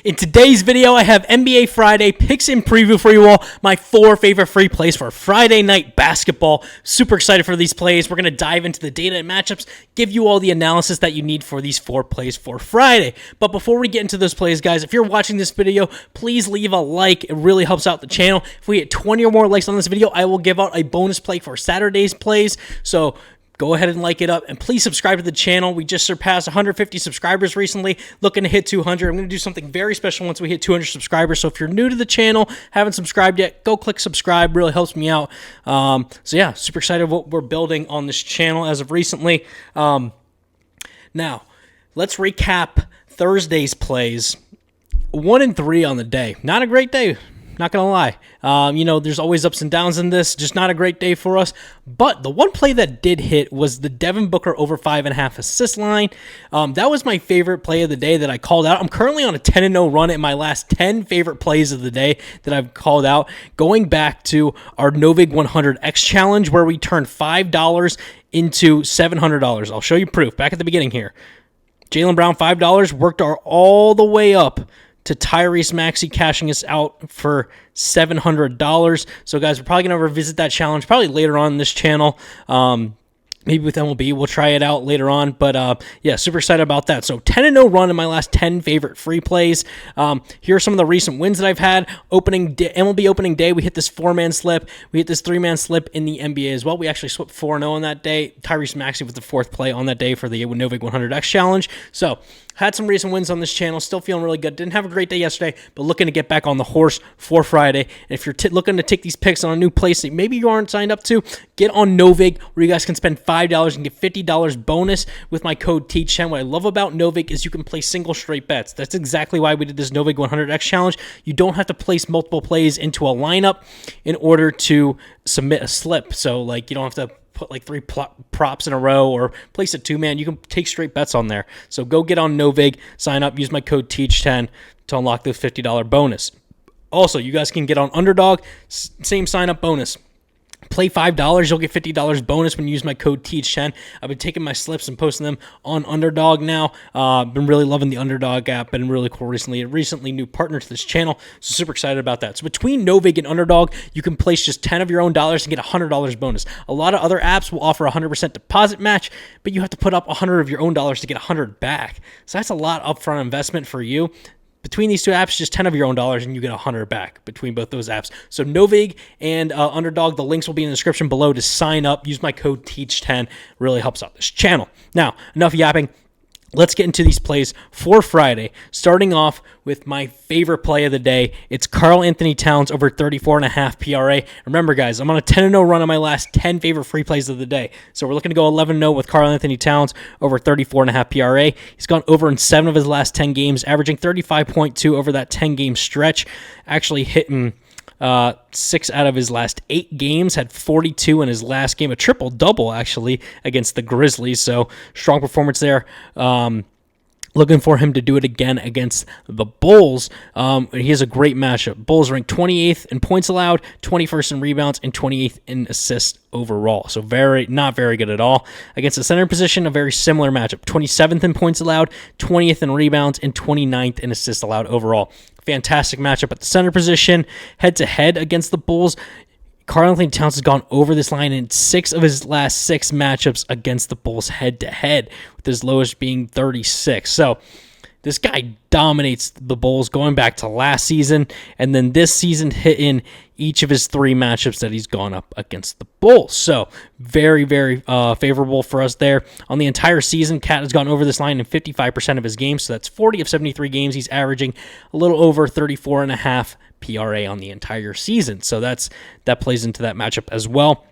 In today's video, I have NBA Friday picks and preview for you all, my 4 favorite free plays for Friday night basketball. Super excited for these plays. We're going to dive into the data and matchups, give you all the analysis that you need for these 4 plays for Friday. But before we get into those plays, guys, if you're watching this video, please leave a like. It really helps out the channel. If we hit 20 or more likes on this video, I will give out a bonus play for Saturday's plays. So go ahead and like it up, and please subscribe to the channel. We just surpassed 150 subscribers recently, looking to hit 200. I'm going to do something very special once we hit 200 subscribers. So if you're new to the channel, haven't subscribed yet, go click subscribe. Really helps me out. So yeah, super excited what we're building on this channel as of recently. Now, let's recap Thursday's plays. 1 and 3 on the day. Not a great day. Not going to lie. There's always ups and downs in this. Just not a great day for us. But the one play that did hit was the Devin Booker over 5.5 assist line. That was my favorite play of the day that I called out. I'm currently on a 10-0 run at my last 10 favorite plays of the day that I've called out. Going back to our Novig 100X challenge where we turned $5 into $700. I'll show you proof. Back at the beginning here. Jaylen Brown, $5, worked all the way up to Tyrese Maxey cashing us out for $700. So, guys, we're probably going to revisit that challenge probably later on in this channel. Maybe with MLB, we'll try it out later on. But, yeah, super excited about that. So, 10-0 run in my last 10 favorite free plays. Here are some of the recent wins that I've had. MLB opening day, we hit this 4-man slip. We hit this 3-man slip in the NBA as well. We actually swept 4-0 on that day. Tyrese Maxey was the 4th play on that day for the Novig 100X challenge. So, had some recent wins on this channel. Still feeling really good. Didn't have a great day yesterday, but looking to get back on the horse for Friday. And if you're looking to take these picks on a new place that maybe you aren't signed up to, get on Novig, where you guys can spend $5 and get $50 bonus with my code TEACH10. What I love about Novig is you can play single straight bets. That's exactly why we did this Novig 100X challenge. You don't have to place multiple plays into a lineup in order to submit a slip. So, you don't have to put 3 props in a row or place a 2-man. You can take straight bets on there. So go get on Novig, sign up, use my code TEACH10 to unlock the $50 bonus. Also, you guys can get on Underdog, same sign up bonus. Play $5, you'll get $50 bonus when you use my code TEACH10. I've been taking my slips and posting them on Underdog now. Been really loving the Underdog app. Been really cool recently. A recently new partner to this channel, so super excited about that. So between Novig and Underdog, you can place just 10 of your own dollars and get $100 bonus. A lot of other apps will offer a 100% deposit match, but you have to put up 100 of your own dollars to get 100 back. So that's a lot upfront investment for you. Between these two apps, just 10 of your own dollars and you get 100 back between both those apps. So Novig and Underdog, the links will be in the description below to sign up. Use my code TEACH10. Really helps out this channel. Now, enough yapping. Let's get into these plays for Friday, starting off with my favorite play of the day. It's Karl-Anthony Towns over 34.5 PRA. Remember, guys, I'm on a 10-0 run on my last 10 favorite free plays of the day. So we're looking to go 11-0 with Karl-Anthony Towns over 34.5 PRA. He's gone over in 7 of his last 10 games, averaging 35.2 over that 10-game stretch, actually hitting 6 out of his last 8 games, had 42 in his last game, a triple-double, actually, against the Grizzlies, so strong performance there. Looking for him to do it again against the Bulls. He has a great matchup. Bulls ranked 28th in points allowed, 21st in rebounds, and 28th in assists overall. So not very good at all. Against the center position, a very similar matchup. 27th in points allowed, 20th in rebounds, and 29th in assists allowed overall. Fantastic matchup at the center position. Head-to-head against the Bulls, Karl-Anthony Towns has gone over this line in 6 of his last 6 matchups against the Bulls head-to-head, with his lowest being 36. So this guy dominates the Bulls going back to last season, and then this season hitting each of his 3 matchups that he's gone up against the Bulls. So very, very favorable for us there. On the entire season, Cat has gone over this line in 55% of his games, so that's 40 of 73 games. He's averaging a little over 34.5 PRA on the entire season. So that plays into that matchup as well.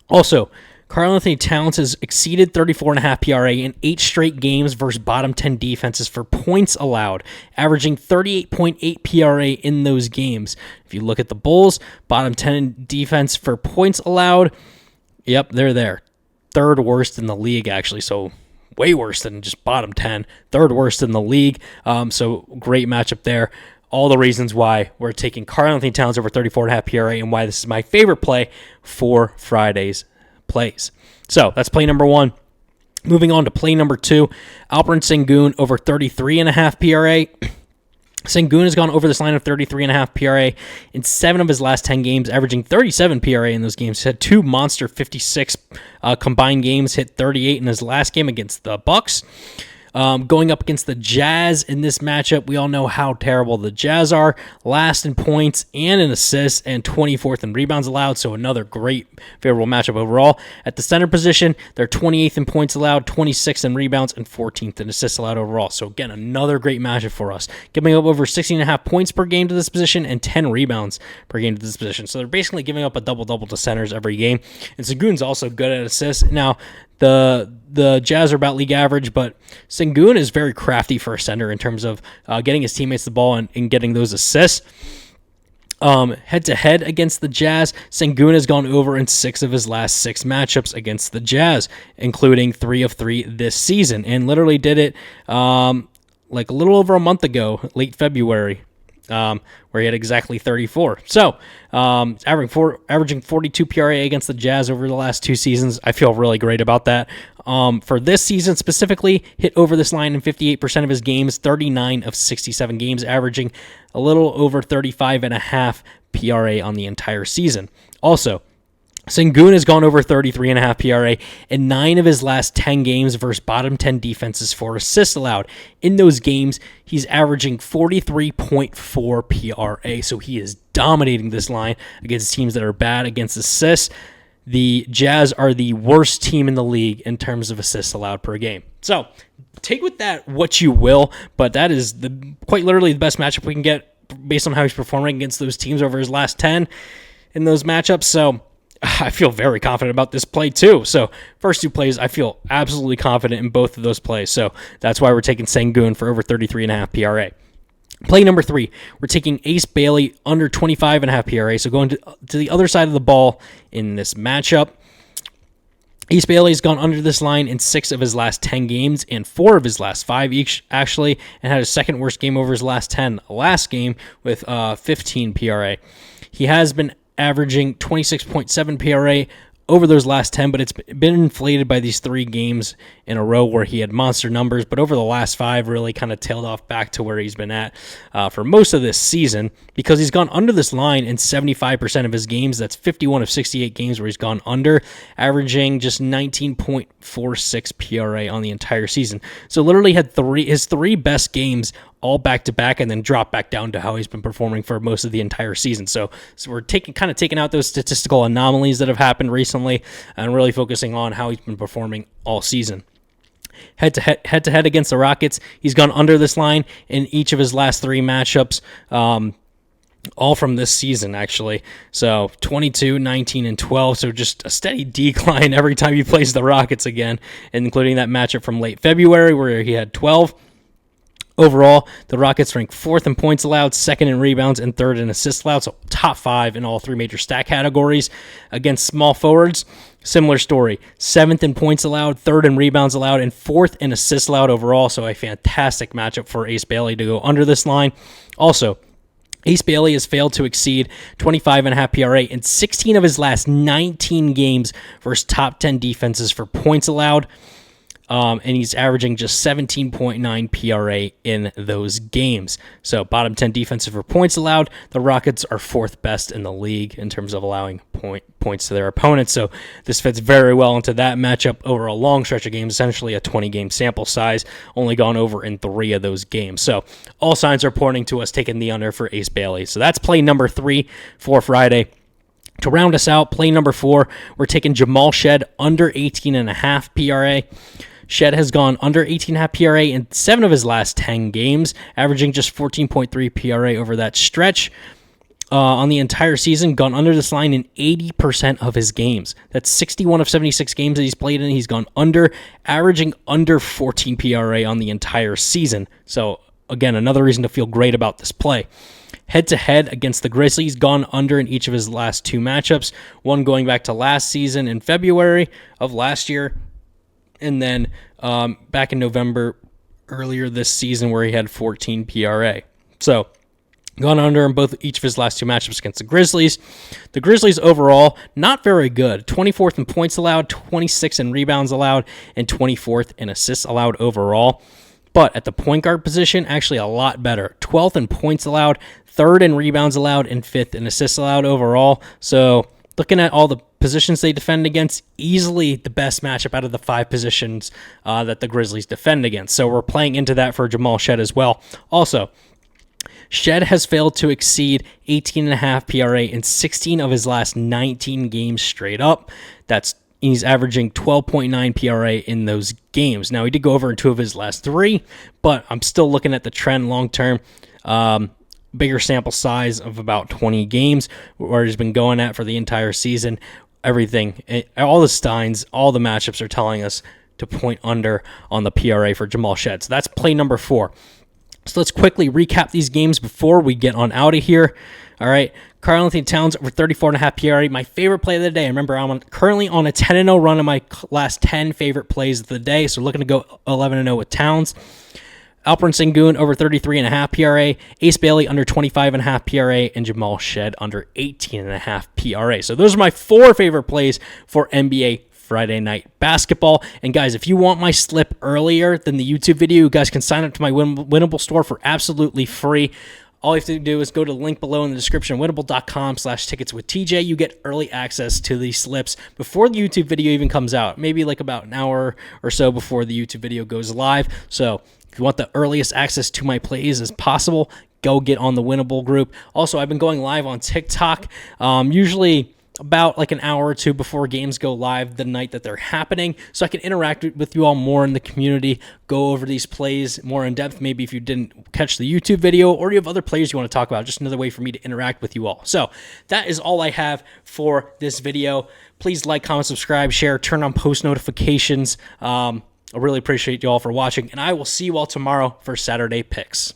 Also, Karl-Anthony Towns has exceeded 34.5 PRA in 8 straight games versus bottom 10 defenses for points allowed, averaging 38.8 PRA in those games. If you look at the Bulls, bottom 10 defense for points allowed, yep, they're there. 3rd worst in the league, actually, so way worse than just bottom 10. 3rd worst in the league, so great matchup there. All the reasons why we're taking Karl-Anthony Towns over 34.5 PRA and why this is my favorite play for Friday's plays. So that's play number 1. Moving on to play number 2, Alperen Sengun over 33.5 PRA. Sengun has gone over this line of 33.5 PRA in 7 of his last 10 games, averaging 37 PRA in those games. He's had 2 monster 56 combined games, hit 38 in his last game against the Bucks. Going up against the Jazz in this matchup, we all know how terrible the Jazz are. Last in points and in assists and 24th in rebounds allowed, so another great favorable matchup overall. At the center position, they're 28th in points allowed, 26th in rebounds, and 14th in assists allowed overall. So again, another great matchup for us. Giving up over 16.5 points per game to this position and 10 rebounds per game to this position. So they're basically giving up a double-double to centers every game. And Sengun's also good at assists. Now, the Jazz are about league average, but Sengun is very crafty for a center in terms of getting his teammates the ball and getting those assists. Head-to-head against the Jazz, Sengun has gone over in 6 of his last 6 matchups against the Jazz, including 3 of 3 this season, and literally did it like a little over a month ago, late February, where he had exactly 34. So, averaging 42 PRA against the Jazz over the last 2 seasons. I feel really great about that. For this season specifically, hit over this line in 58% of his games, 39 of 67 games, averaging a little over 35.5 PRA on the entire season. Also, Sengun has gone over 33.5 PRA in 9 of his last 10 games versus bottom 10 defenses for assists allowed. In those games, he's averaging 43.4 PRA, so he is dominating this line against teams that are bad against assists. The Jazz are the worst team in the league in terms of assists allowed per game. So take with that what you will, but that is quite literally the best matchup we can get based on how he's performing against those teams over his last 10 in those matchups. So I feel very confident about this play too. So first 2 plays, I feel absolutely confident in both of those plays. So that's why we're taking Sengun for over 33.5 PRA. Play number 3, we're taking Ace Bailey under 25.5 PRA. So going to the other side of the ball in this matchup. Ace Bailey's gone under this line in 6 of his last 10 games and 4 of his last 5 each, actually, and had his second worst game over his last 10 last game with 15 PRA. He has been averaging 26.7 PRA over those last 10, but it's been inflated by these 3 games in a row where he had monster numbers, but over the last 5 really kind of tailed off back to where he's been at for most of this season because he's gone under this line in 75% of his games. That's 51 of 68 games where he's gone under, averaging just 19.46 PRA on the entire season. So literally had his 3 best games all back-to-back and then drop back down to how he's been performing for most of the entire season. So we're taking out those statistical anomalies that have happened recently and really focusing on how he's been performing all season. Head-to-head against the Rockets, he's gone under this line in each of his last 3 matchups, all from this season, actually. So 22, 19, and 12. So just a steady decline every time he plays the Rockets again, including that matchup from late February where he had 12. Overall, the Rockets rank 4th in points allowed, 2nd in rebounds, and 3rd in assists allowed, so top 5 in all 3 major stat categories. Against small forwards, similar story. 7th in points allowed, 3rd in rebounds allowed, and 4th in assists allowed overall, so a fantastic matchup for Ace Bailey to go under this line. Also, Ace Bailey has failed to exceed 25.5 PRA in 16 of his last 19 games versus top 10 defenses for points allowed. And he's averaging just 17.9 PRA in those games. So bottom 10 defensive for points allowed. The Rockets are 4th best in the league in terms of allowing points to their opponents. So this fits very well into that matchup over a long stretch of games, essentially a 20-game sample size, only gone over in 3 of those games. So all signs are pointing to us taking the under for Ace Bailey. So that's play number 3 for Friday. To round us out, play number 4, we're taking Jamal Shed under 18.5 PRA. Shed has gone under 18.5 PRA in 7 of his last 10 games, averaging just 14.3 PRA over that stretch. On the entire season, gone under this line in 80% of his games. That's 61 of 76 games that he's played in. He's gone under, averaging under 14 PRA on the entire season. So, again, another reason to feel great about this play. Head-to-head against the Grizzlies, gone under in each of his last 2 matchups. One going back to last season in February of last year, and then back in November earlier this season where he had 14 PRA. So gone under in each of his last 2 matchups against the Grizzlies. The Grizzlies overall, not very good. 24th in points allowed, 26th in rebounds allowed, and 24th in assists allowed overall. But at the point guard position, actually a lot better. 12th in points allowed, 3rd in rebounds allowed, and 5th in assists allowed overall. So looking at all the positions they defend against, easily the best matchup out of the 5 positions that the Grizzlies defend against. So we're playing into that for Jamal Shead as well. Also, Shead has failed to exceed 18.5 PRA in 16 of his last 19 games straight up. He's averaging 12.9 PRA in those games. Now, he did go over in 2 of his last 3, but I'm still looking at the trend long term. Bigger sample size of about 20 games where he's been going at for the entire season. Everything, all the Steins, all the matchups are telling us to point under on the PRA for Jamal Shead. So that's play number 4. So let's quickly recap these games before we get on out of here. All right, Karl-Anthony Towns over 34.5 PRA, my favorite play of the day. Remember, I'm currently on a 10-0 run in my last 10 favorite plays of the day, so looking to go 11-0 with Towns. Alperen Sengun over 33.5 PRA, Ace Bailey under 25.5 PRA, and Jamal Shead under 18.5 PRA. So those are my 4 favorite plays for NBA Friday Night Basketball. And guys, if you want my slip earlier than the YouTube video, you guys can sign up to my Winnable store for absolutely free. All you have to do is go to the link below in the description, winible.com/ticketswithtj. You get early access to these slips before the YouTube video even comes out, maybe like about an hour or so before the YouTube video goes live. So if you want the earliest access to my plays as possible, go get on the Winnable group. Also, I've been going live on TikTok, usually about like an hour or 2 before games go live the night that they're happening, so I can interact with you all more in the community, go over these plays more in depth, maybe if you didn't catch the YouTube video or you have other players you want to talk about, just another way for me to interact with you all. So that is all I have for this video. Please like, comment, subscribe, share, turn on post notifications. I really appreciate you all for watching, and I will see you all tomorrow for Saturday Picks.